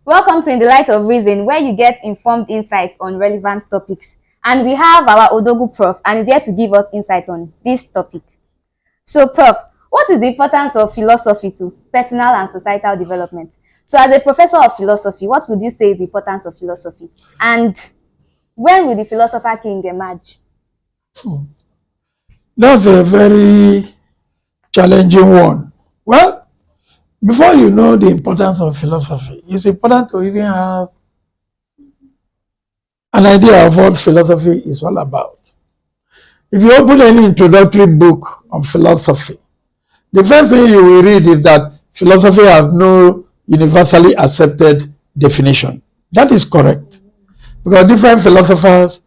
Welcome to In the Light of Reason, where you get informed insights on relevant topics. And we have our Odogu Prof, and he's here to give us insight on this topic. So, Prof, what is the importance of philosophy to personal and societal development? So, as a professor of philosophy, what would you say is the importance of philosophy? And when will the philosopher king emerge? That's a very challenging one. Well, before you know the importance of philosophy, it's important to even have an idea of what philosophy is all about. If you open any introductory book on philosophy, the first thing you will read is that philosophy has no universally accepted definition. That is correct, because different philosophers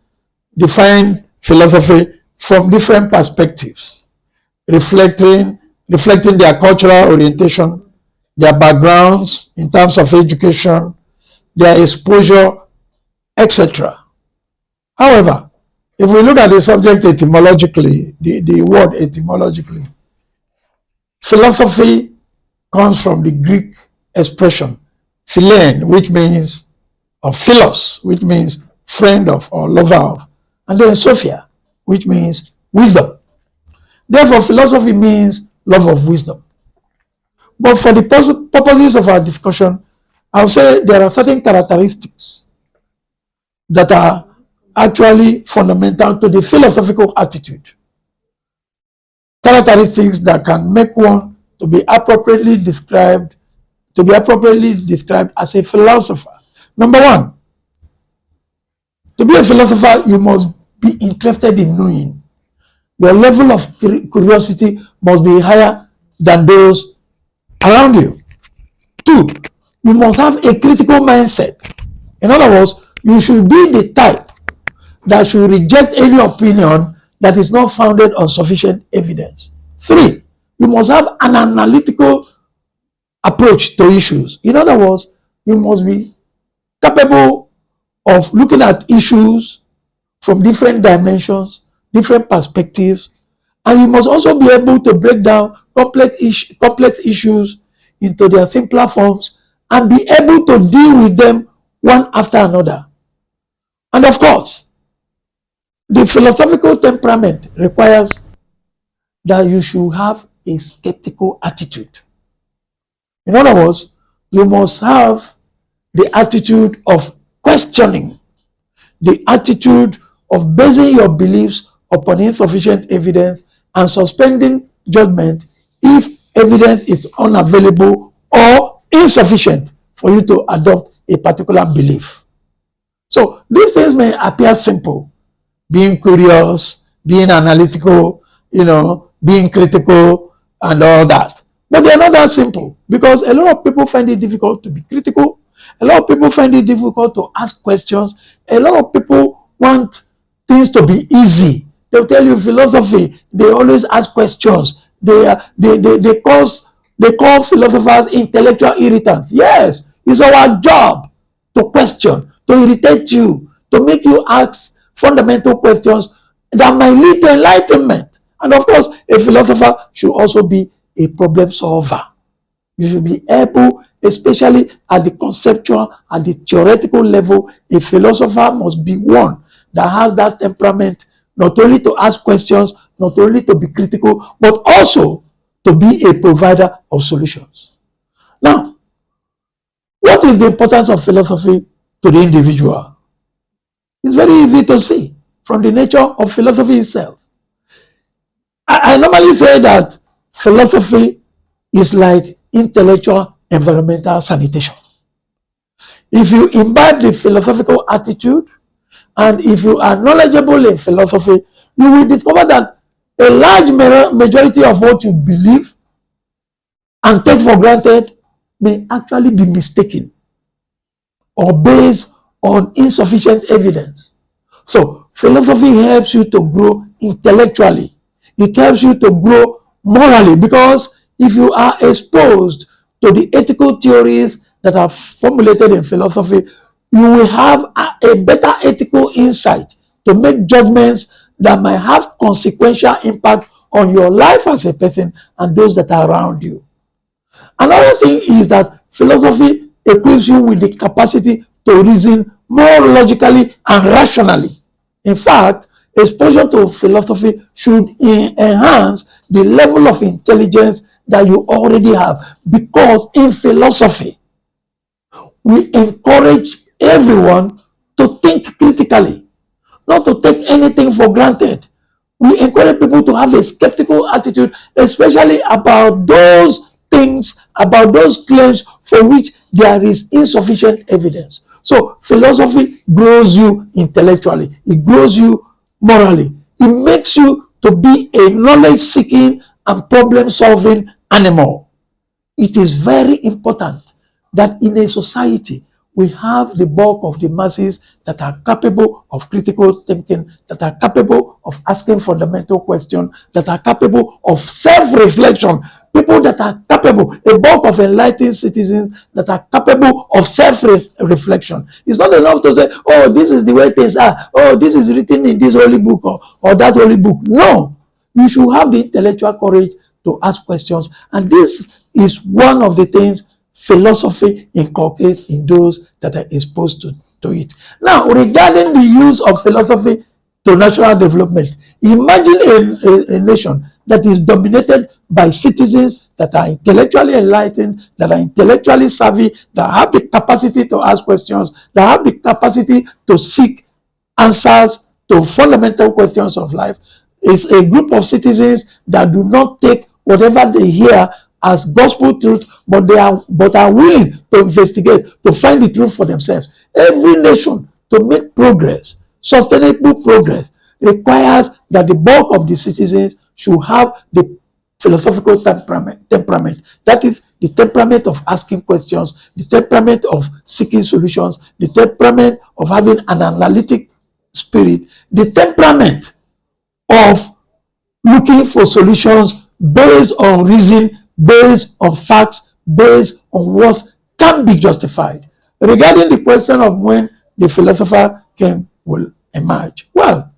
define philosophy from different perspectives, reflecting their cultural orientation, their backgrounds in terms of education, their exposure, etc. However, if we look at the subject etymologically, the word etymologically, philosophy comes from the Greek expression philein, which means, or philos, which means friend of or lover of, and then sophia, which means wisdom. Therefore, philosophy means love of wisdom. But for the purposes of our discussion, I'll say there are certain characteristics that are actually fundamental to the philosophical attitude. Characteristics that can make one to be appropriately described as a philosopher. Number one, to be a philosopher, you must be interested in knowing. Your level of curiosity must be higher than those around you. Two, you must have a critical mindset. In other words, you should be the type that should reject any opinion that is not founded on sufficient evidence. Three, you must have an analytical approach to issues. In other words, you must be capable of looking at issues from different dimensions, different perspectives, and you must also be able to break down complex issues into their simpler forms and be able to deal with them one after another. And of course, the philosophical temperament requires that you should have a skeptical attitude. In other words, you must have the attitude of questioning, the attitude of basing your beliefs upon insufficient evidence and suspending judgment if evidence is unavailable or insufficient for you to adopt a particular belief. So these things may appear simple, being curious, being analytical, being critical and all that. But they are not that simple, because a lot of people find it difficult to be critical. A lot of people find it difficult to ask questions. A lot of people want things to be easy. They'll tell you philosophy, they always ask questions. They call philosophers intellectual irritants. Yes, it's our job to question, to irritate you, to make you ask fundamental questions that might lead to enlightenment. And of course, a philosopher should also be a problem solver. You should be able, especially at the conceptual, at the theoretical level, a philosopher must be one that has that temperament, not only to ask questions, not only to be critical, but also to be a provider of solutions. Now, what is the importance of philosophy to the individual? It's very easy to see from the nature of philosophy itself. I normally say that philosophy is like intellectual environmental sanitation. If you imbibe the philosophical attitude, and if you are knowledgeable in philosophy, you will discover that a large majority of what you believe and take for granted may actually be mistaken or based on insufficient evidence. So philosophy helps you to grow intellectually. It helps you to grow morally, because if you are exposed to the ethical theories that are formulated in philosophy, you will have a better ethical insight to make judgments that might have consequential impact on your life as a person and those that are around you. Another thing is that philosophy equips you with the capacity to reason more logically and rationally. In fact, exposure to philosophy should enhance the level of intelligence that you already have, because in philosophy, we encourage everyone to think critically, not to take anything for granted. We encourage people to have a skeptical attitude, especially about those things, about those claims for which there is insufficient evidence. So, philosophy grows you intellectually, it grows you morally, it makes you to be a knowledge seeking and problem solving animal. It is very important that in a society we have the bulk of the masses that are capable of critical thinking, that are capable of asking fundamental questions, that are capable of self-reflection, people that are capable, a bulk of enlightened citizens that are capable of self-reflection. It's not enough to say, oh, this is the way things are, oh, this is written in this holy book or that holy book. No, you should have the intellectual courage to ask questions, and this is one of the things philosophy inculcates in those that are exposed to it. Now, regarding the use of philosophy to national development, imagine a nation that is dominated by citizens that are intellectually enlightened, that are intellectually savvy, that have the capacity to ask questions, that have the capacity to seek answers to fundamental questions of life. It's a group of citizens that do not take whatever they hear as gospel truth, but are willing to investigate, to find the truth for themselves. Every nation, to make progress, sustainable progress, requires that the bulk of the citizens should have the philosophical temperament. That is the temperament of asking questions, the temperament of seeking solutions, the temperament of having an analytic spirit, the temperament of looking for solutions based on reason, based on facts, based on what can be justified. Regarding the question of when the philosopher will emerge, well,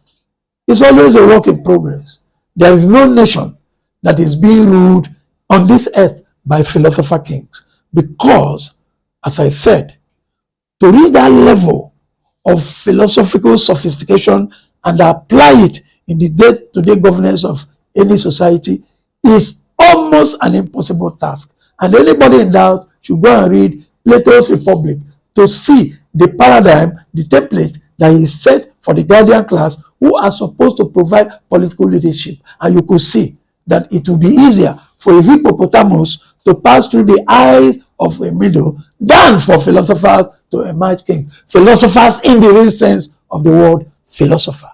it's always a work in progress. There is no nation that is being ruled on this earth by philosopher kings, because, as I said, to reach that level of philosophical sophistication and apply it in the day-to-day governance of any society is almost an impossible task. And anybody in doubt should go and read Plato's Republic to see the paradigm, the template that is set for the guardian class who are supposed to provide political leadership. And you could see that it will be easier for a hippopotamus to pass through the eyes of a middle than for philosophers to emerge king. Philosophers in the real sense of the word philosopher.